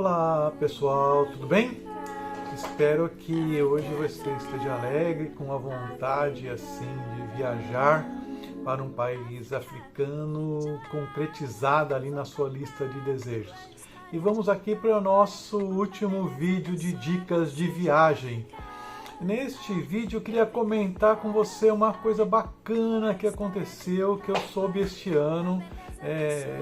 Olá pessoal, tudo bem? Espero que hoje você esteja alegre, com a vontade assim de viajar para um país africano concretizada ali na sua lista de desejos. E vamos aqui para o nosso último vídeo de dicas de viagem. Neste vídeo eu queria comentar com você uma coisa bacana que aconteceu, que eu soube este ano.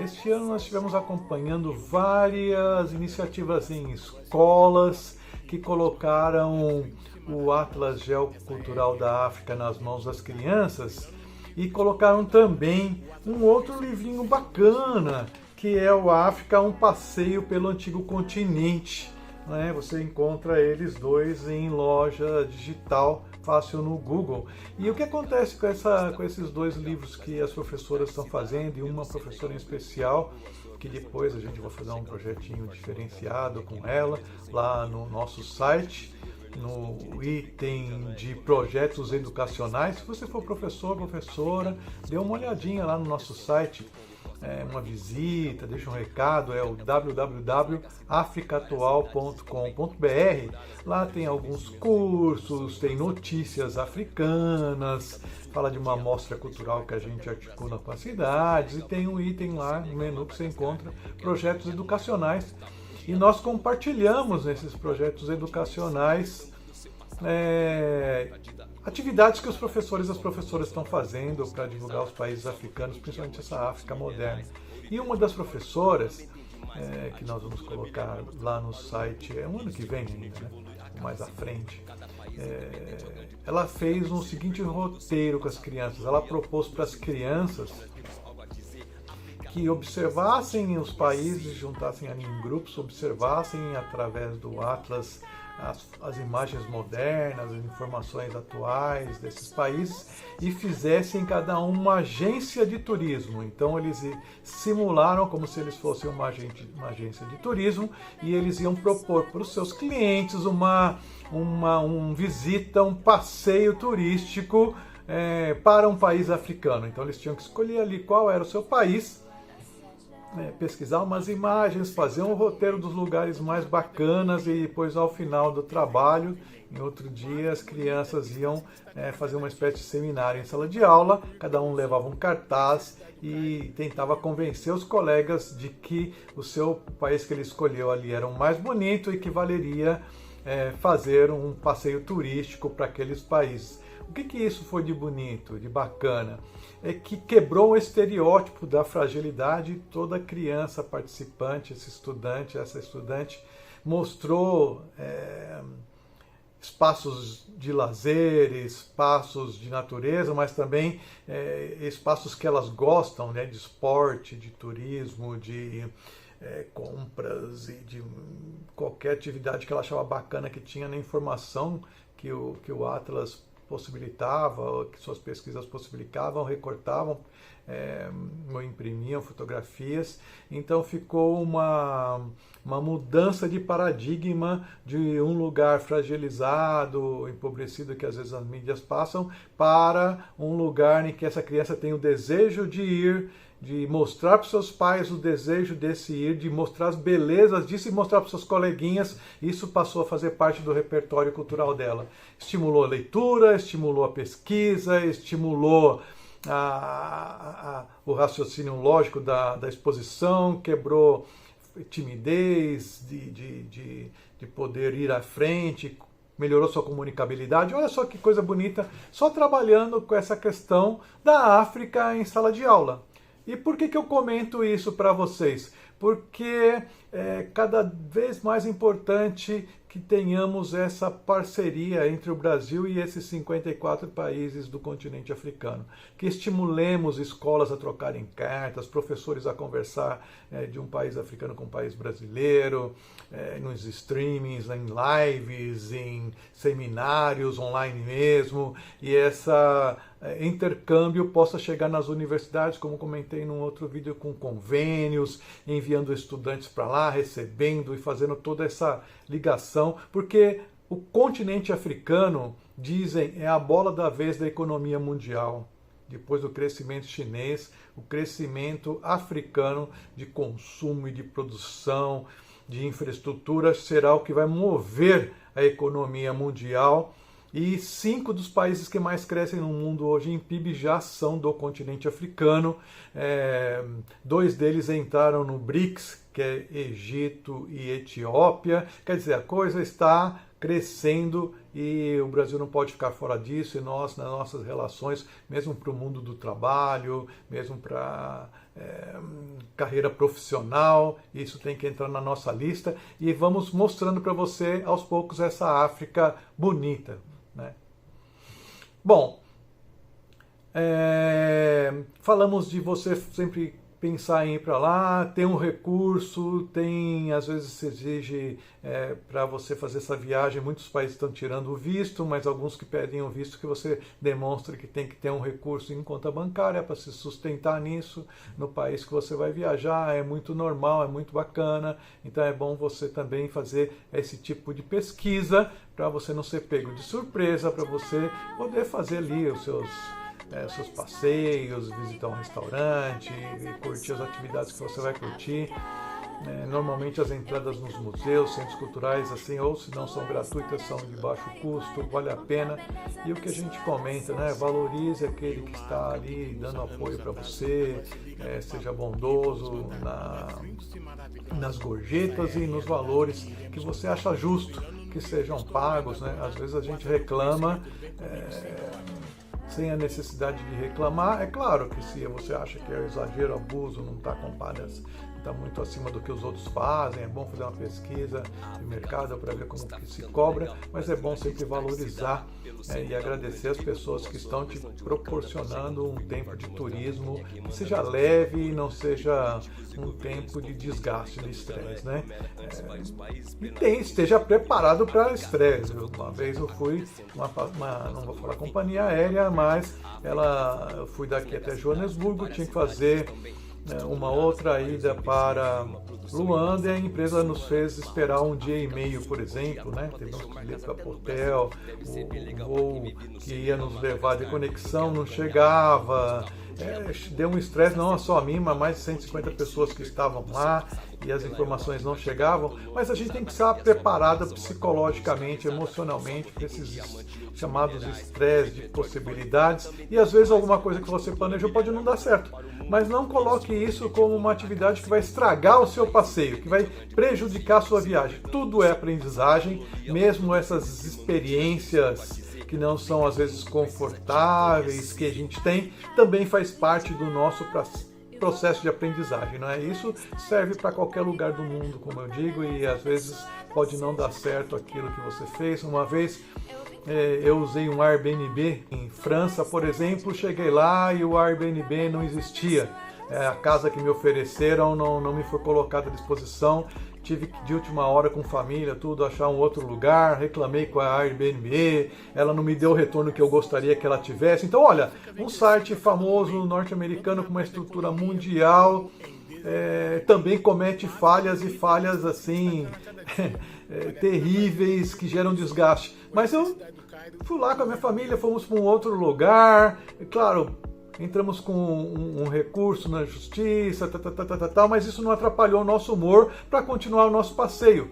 Este ano nós estivemos acompanhando várias iniciativas em escolas que colocaram o Atlas Geocultural da África nas mãos das crianças e colocaram também um outro livrinho bacana, que é o África, um passeio pelo antigo continente. Você encontra eles dois em loja digital, fácil no Google. E o que acontece com esses dois livros que as professoras estão fazendo, e uma professora em especial, que depois a gente vai fazer um projetinho diferenciado com ela, lá no nosso site, no item de projetos educacionais. Se você for professor, professora, dê uma olhadinha lá no nosso site, uma visita, deixa um recado, é o www.africatual.com.br. Lá tem alguns cursos, tem notícias africanas, fala de uma mostra cultural que a gente articula com as cidades, e tem um item lá no menu que você encontra projetos educacionais. E nós compartilhamos nesses projetos educacionais atividades que os professores e as professoras estão fazendo para divulgar os países africanos, principalmente essa África moderna. E uma das professoras, que nós vamos colocar lá no site, um ano que vem ainda, né? Mais à frente, ela fez um seguinte roteiro com as crianças. Ela propôs para as crianças que observassem os países, juntassem ali em grupos, observassem através do Atlas as imagens modernas, as informações atuais desses países e fizessem cada um uma agência de turismo. Então eles simularam como se eles fossem uma agência de turismo, e eles iam propor para os seus clientes uma visita, um passeio turístico para um país africano. Então eles tinham que escolher ali qual era o seu país, pesquisar umas imagens, fazer um roteiro dos lugares mais bacanas, e depois, ao final do trabalho, em outro dia, as crianças iam fazer uma espécie de seminário em sala de aula. Cada um levava um cartaz e tentava convencer os colegas de que o seu país que ele escolheu ali era o mais bonito e que valeria fazer um passeio turístico para aqueles países. O que isso foi de bonito, de bacana? É que quebrou o estereótipo da fragilidade. Toda criança participante, essa estudante, mostrou espaços de lazer, espaços de natureza, mas também espaços que elas gostam, de esporte, de turismo, de compras e de qualquer atividade que ela achava bacana, que tinha na informação que o Atlas possibilitava, que suas pesquisas possibilitavam, recortavam, ou imprimiam fotografias. Então ficou uma mudança de paradigma de um lugar fragilizado, empobrecido, que às vezes as mídias passam, para um lugar em que essa criança tem o desejo de ir, de mostrar para os seus pais o desejo desse ir, de mostrar as belezas disso e mostrar para os seus coleguinhas. Isso passou a fazer parte do repertório cultural dela. Estimulou a leitura, estimulou a pesquisa, estimulou o raciocínio lógico da exposição, quebrou timidez de poder ir à frente, melhorou sua comunicabilidade. Olha só que coisa bonita, só trabalhando com essa questão da África em sala de aula. E por que eu comento isso para vocês? Porque é cada vez mais importante que tenhamos essa parceria entre o Brasil e esses 54 países do continente africano. Que estimulemos escolas a trocarem cartas, professores a conversar de um país africano com um país brasileiro, nos streamings, em lives, em seminários online mesmo, e essa intercâmbio possa chegar nas universidades, como comentei num outro vídeo, com convênios, enviando estudantes para lá, recebendo e fazendo toda essa ligação, porque o continente africano, dizem, é a bola da vez da economia mundial. Depois do crescimento chinês, o crescimento africano de consumo e de produção de infraestrutura será o que vai mover a economia mundial. E 5 dos países que mais crescem no mundo hoje em PIB já são do continente africano. 2 deles entraram no BRICS, que é Egito e Etiópia. Quer dizer, a coisa está crescendo e o Brasil não pode ficar fora disso. E nós, nas nossas relações, mesmo para o mundo do trabalho, mesmo para carreira profissional, isso tem que entrar na nossa lista. E vamos mostrando para você, aos poucos, essa África bonita, né? Bom, falamos de você sempre pensar em ir para lá, tem um recurso, tem, às vezes se exige para você fazer essa viagem, muitos países estão tirando o visto, mas alguns que pedem o visto que você demonstre que tem que ter um recurso em conta bancária para se sustentar nisso, no país que você vai viajar, é muito normal, é muito bacana, então é bom você também fazer esse tipo de pesquisa para você não ser pego de surpresa, para você poder fazer ali os seus passeios, visitar um restaurante, curtir as atividades que você vai curtir. Normalmente as entradas nos museus, centros culturais, assim, ou se não são gratuitas, são de baixo custo, vale a pena. E o que a gente comenta, né? Valorize aquele que está ali dando apoio para você, seja bondoso nas gorjetas e nos valores que você acha justo que sejam pagos, né? Às vezes a gente reclama sem a necessidade de reclamar. É claro que se você acha que é exagero, abuso, não está está muito acima do que os outros fazem, é bom fazer uma pesquisa de mercado para ver como que se cobra, mas é bom sempre valorizar e agradecer as pessoas que estão te proporcionando um tempo de turismo que seja leve e não seja um tempo de desgaste, de estresse, né? Esteja preparado para estresse. Uma vez eu fui, não vou falar companhia aérea, mas eu fui daqui até Joanesburgo, tinha que fazer uma outra ida para Luanda e a empresa nos fez esperar um dia e meio, por exemplo, né? Tivemos que ir para o hotel, o voo que ia nos levar de conexão não chegava, deu um estresse não só a mim, mas mais de 150 pessoas que estavam lá e as informações não chegavam, mas a gente tem que estar preparado psicologicamente, emocionalmente para esses chamados estresse de possibilidades e às vezes alguma coisa que você planejou pode não dar certo. Mas não coloque isso como uma atividade que vai estragar o seu passeio, que vai prejudicar a sua viagem. Tudo é aprendizagem, mesmo essas experiências que não são às vezes confortáveis que a gente tem, também faz parte do nosso processo de aprendizagem, não é? Isso serve para qualquer lugar do mundo, como eu digo, e às vezes pode não dar certo aquilo que você fez. Uma vez eu usei um Airbnb em França, por exemplo, cheguei lá e o Airbnb não existia. A casa que me ofereceram não me foi colocada à disposição. Tive que, de última hora, com família, tudo, achar um outro lugar, reclamei com a Airbnb, ela não me deu o retorno que eu gostaria que ela tivesse. Então, olha, um site famoso norte-americano com uma estrutura mundial também comete falhas e falhas assim terríveis que geram desgaste. Mas eu fui lá com a minha família, fomos para um outro lugar, claro, entramos com um recurso na justiça, mas isso não atrapalhou o nosso humor para continuar o nosso passeio.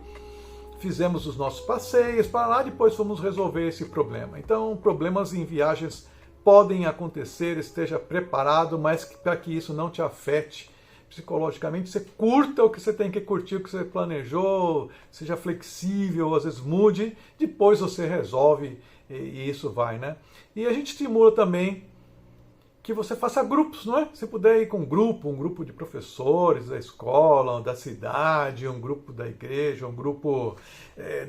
Fizemos os nossos passeios para lá, depois fomos resolver esse problema. Então, problemas em viagens podem acontecer, esteja preparado, mas para que isso não te afete psicologicamente, você curta o que você tem que curtir, o que você planejou, seja flexível, às vezes mude, depois você resolve e isso vai, né? E a gente estimula também que você faça grupos, não é? Se puder ir com um grupo de professores da escola, da cidade, um grupo da igreja, um grupo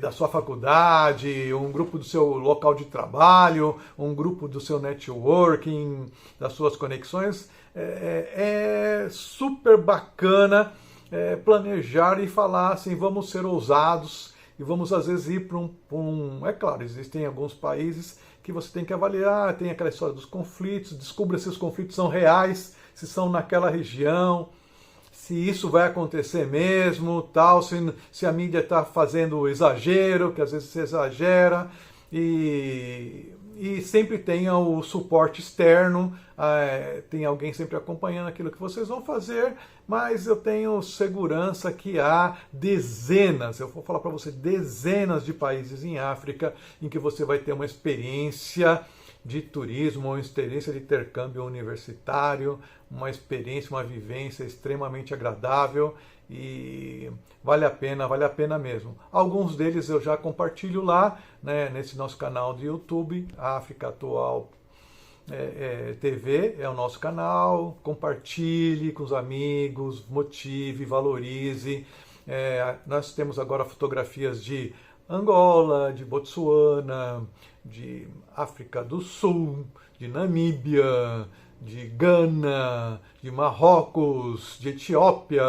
da sua faculdade, um grupo do seu local de trabalho, um grupo do seu networking, das suas conexões, é super bacana planejar e falar assim, vamos ser ousados e vamos às vezes ir para um... É claro, existem alguns países que você tem que avaliar, tem aquela história dos conflitos, descubra se os conflitos são reais, se são naquela região, se isso vai acontecer mesmo, tal, se a mídia está fazendo exagero, que às vezes se exagera, e e sempre tenha o suporte externo, tem alguém sempre acompanhando aquilo que vocês vão fazer, mas eu tenho segurança que há dezenas, eu vou falar para você, dezenas de países em África em que você vai ter uma experiência de turismo, uma experiência de intercâmbio universitário, uma experiência, uma vivência extremamente agradável e vale a pena mesmo. Alguns deles eu já compartilho lá, né, nesse nosso canal de YouTube, África Atual TV é o nosso canal. Compartilhe com os amigos, motive, valorize. Nós temos agora fotografias de Angola, de Botsuana, de África do Sul, de Namíbia, de Gana, de Marrocos, de Etiópia,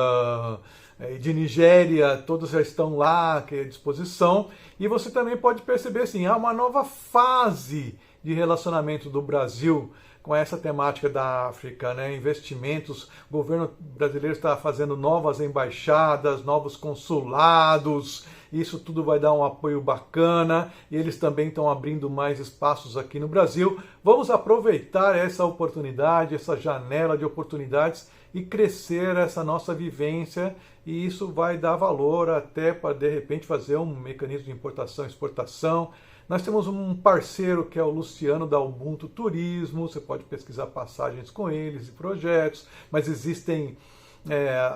de Nigéria, todos já estão lá à disposição. E você também pode perceber assim, há uma nova fase de relacionamento do Brasil com essa temática da África, né? Investimentos, o governo brasileiro está fazendo novas embaixadas, novos consulados, isso tudo vai dar um apoio bacana e eles também estão abrindo mais espaços aqui no Brasil. Vamos aproveitar essa oportunidade, essa janela de oportunidades e crescer essa nossa vivência, e isso vai dar valor até para de repente fazer um mecanismo de importação e exportação. Nós temos um parceiro que é o Luciano da Ubuntu Turismo, você pode pesquisar passagens com eles e projetos, mas existem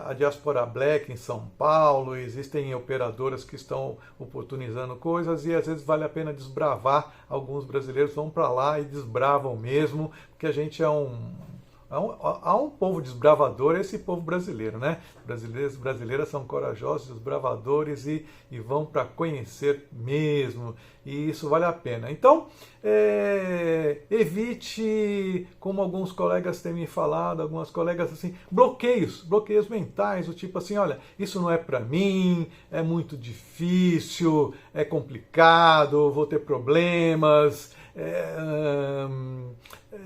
a Diaspora Black em São Paulo, existem operadoras que estão oportunizando coisas e às vezes vale a pena desbravar. Alguns brasileiros vão para lá e desbravam mesmo, porque a gente há um povo desbravador, esse povo brasileiro, né? Brasileiras são corajosos, desbravadores e vão para conhecer mesmo. E isso vale a pena. Então, evite, como alguns colegas têm me falado, algumas colegas assim, bloqueios mentais, do tipo assim, olha, isso não é para mim, é muito difícil, é complicado, vou ter problemas,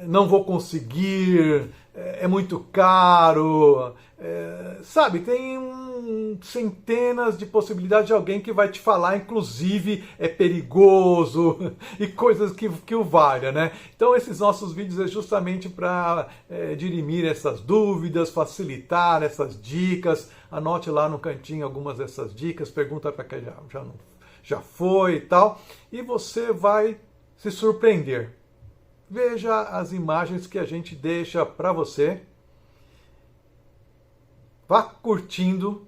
não vou conseguir, é muito caro, sabe, tem centenas de possibilidades de alguém que vai te falar, inclusive é perigoso e coisas que o valha, né? Então esses nossos vídeos é justamente para dirimir essas dúvidas, facilitar essas dicas. Anote lá no cantinho algumas dessas dicas, pergunta para quem já foi e tal, e você vai se surpreender. Veja as imagens que a gente deixa para você. Vá curtindo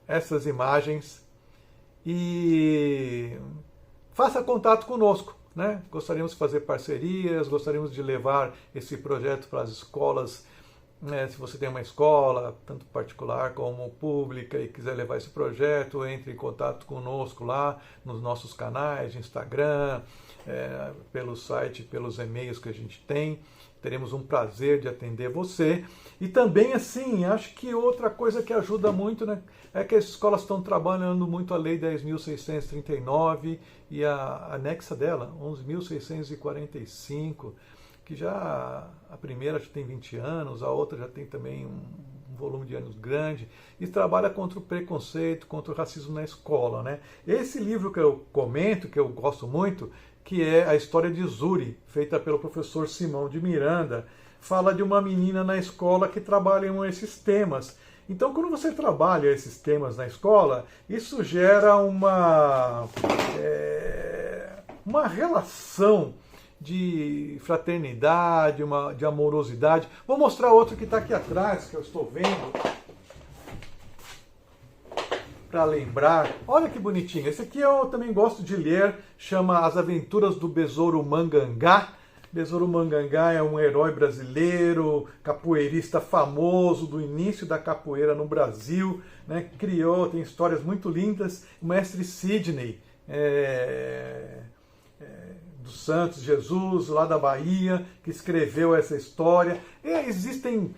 essas imagens e faça contato conosco, né? Gostaríamos de fazer parcerias, gostaríamos de levar esse projeto para as escolas. Se você tem uma escola, tanto particular como pública, e quiser levar esse projeto, entre em contato conosco lá nos nossos canais de Instagram, pelo site, pelos e-mails que a gente tem. Teremos um prazer de atender você. E também, assim, acho que outra coisa que ajuda muito, né, é que as escolas estão trabalhando muito a Lei 10.639 e a anexa dela, 11.645, que já a primeira já tem 20 anos, a outra já tem também um volume de anos grande, e trabalha contra o preconceito, contra o racismo na escola, né? Esse livro que eu comento, que eu gosto muito, que é a história de Zuri, feita pelo professor Simão de Miranda, fala de uma menina na escola que trabalha com esses temas. Então, quando você trabalha esses temas na escola, isso gera uma relação de fraternidade, de amorosidade. Vou mostrar outro que está aqui atrás, que eu estou vendo, para lembrar. Olha que bonitinho. Esse aqui eu também gosto de ler, chama As Aventuras do Besouro Mangangá. Besouro Mangangá é um herói brasileiro, capoeirista famoso do início da capoeira no Brasil, né? Tem histórias muito lindas. O mestre Sidney dos Santos Jesus, lá da Bahia, que escreveu essa história. Existem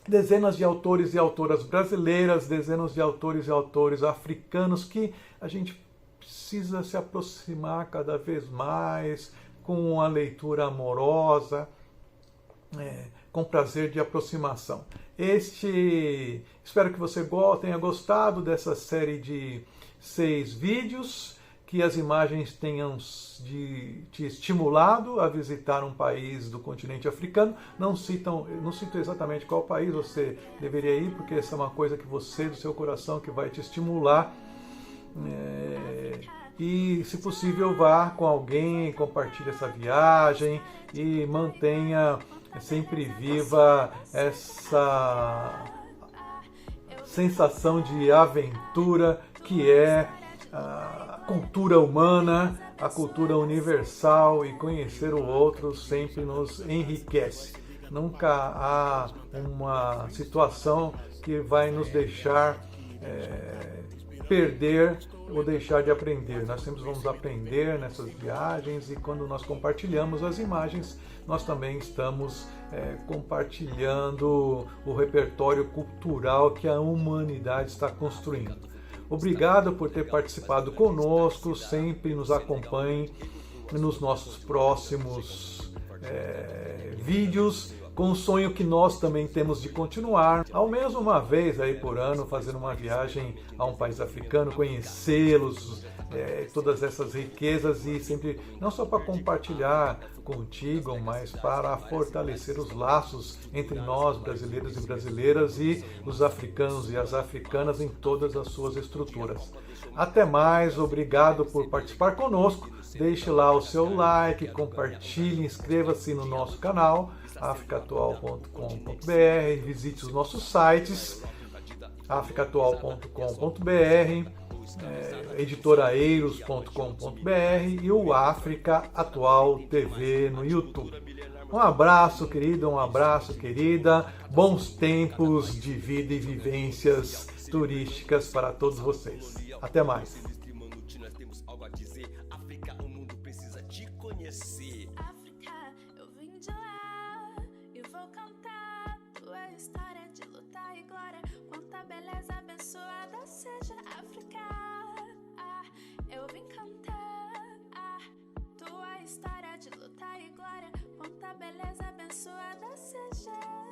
dezenas de autores e autoras brasileiras, dezenas de autores e autores africanos que a gente precisa se aproximar cada vez mais, com uma leitura amorosa, com prazer de aproximação. Espero que você tenha gostado dessa série de 6 vídeos, que as imagens tenham te estimulado a visitar um país do continente africano. Não cito exatamente qual país você deveria ir, porque essa é uma coisa que você, do seu coração, que vai te estimular. E, se possível, vá com alguém, compartilhe essa viagem e mantenha sempre viva essa sensação de aventura que é a cultura humana, a cultura universal, e conhecer o outro sempre nos enriquece. Nunca há uma situação que vai nos deixar perder ou deixar de aprender. Nós sempre vamos aprender nessas viagens, e quando nós compartilhamos as imagens, nós também estamos compartilhando o repertório cultural que a humanidade está construindo. Obrigado por ter participado conosco, sempre nos acompanhe nos nossos próximos vídeos, com o sonho que nós também temos de continuar, ao menos uma vez aí por ano, fazendo uma viagem a um país africano, conhecê-los, todas essas riquezas, e sempre não só para compartilhar contigo, mas para fortalecer os laços entre nós, brasileiros e brasileiras, e os africanos e as africanas em todas as suas estruturas. Até mais, obrigado por participar conosco. Deixe lá o seu like, compartilhe, inscreva-se no nosso canal africaatual.com.br, visite os nossos sites africaatual.com.br, editoraeiros.com.br e o África Atual TV no YouTube. Um abraço, querido, um abraço, querida. Bons tempos de vida e vivências turísticas para todos vocês. Até mais. História de luta e glória, quanta beleza abençoada seja África. Eu vim cantar tua história de luta e glória, quanta beleza abençoada seja.